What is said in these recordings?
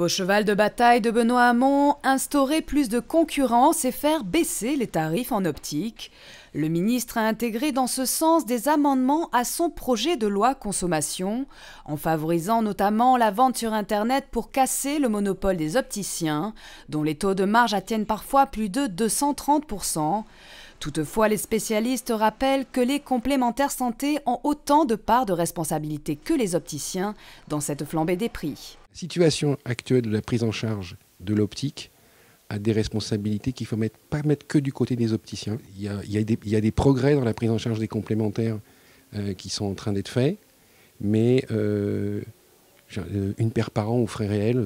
Nouveau cheval de bataille de Benoît Hamon, instaurer plus de concurrence et faire baisser les tarifs en optique. Le ministre a intégré dans ce sens des amendements à son projet de loi consommation, en favorisant notamment la vente sur Internet pour casser le monopole des opticiens, dont les taux de marge atteignent parfois plus de 230%. Toutefois, les spécialistes rappellent que les complémentaires santé ont autant de parts de responsabilité que les opticiens dans cette flambée des prix. La situation actuelle de la prise en charge de l'optique a des responsabilités qu'il ne faut pas mettre que du côté des opticiens. Il y a des progrès dans la prise en charge des complémentaires qui sont en train d'être faits, mais une paire par an aux frais réels,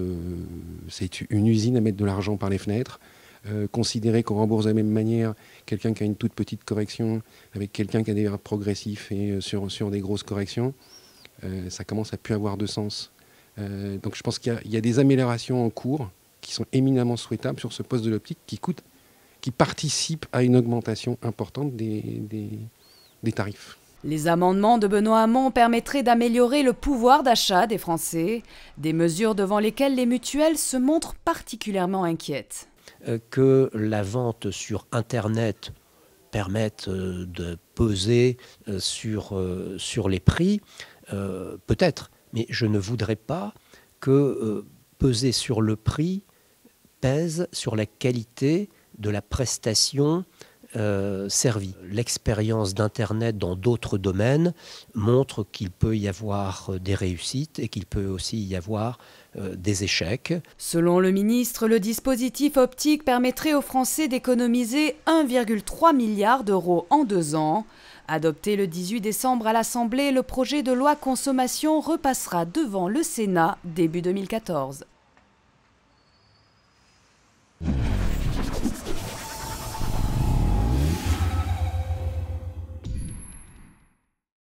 c'est une usine à mettre de l'argent par les fenêtres. Considérer qu'on rembourse de la même manière quelqu'un qui a une toute petite correction avec quelqu'un qui a des verbes progressifs et sur des grosses corrections, ça commence à plus avoir de sens. Donc je pense qu'il y a des améliorations en cours qui sont éminemment souhaitables sur ce poste de l'optique qui participent à une augmentation importante des tarifs. Les amendements de Benoît Hamon permettraient d'améliorer le pouvoir d'achat des Français, des mesures devant lesquelles les mutuelles se montrent particulièrement inquiètes. Que la vente sur Internet permette de peser sur les prix, peut-être, mais je ne voudrais pas que peser sur le prix pèse sur la qualité de la prestation servie. L'expérience d'Internet dans d'autres domaines montre qu'il peut y avoir des réussites et qu'il peut aussi y avoir des échecs. Selon le ministre, le dispositif optique permettrait aux Français d'économiser 1,3 milliard d'euros en 2 ans. Adopté le 18 décembre à l'Assemblée, le projet de loi consommation repassera devant le Sénat début 2014.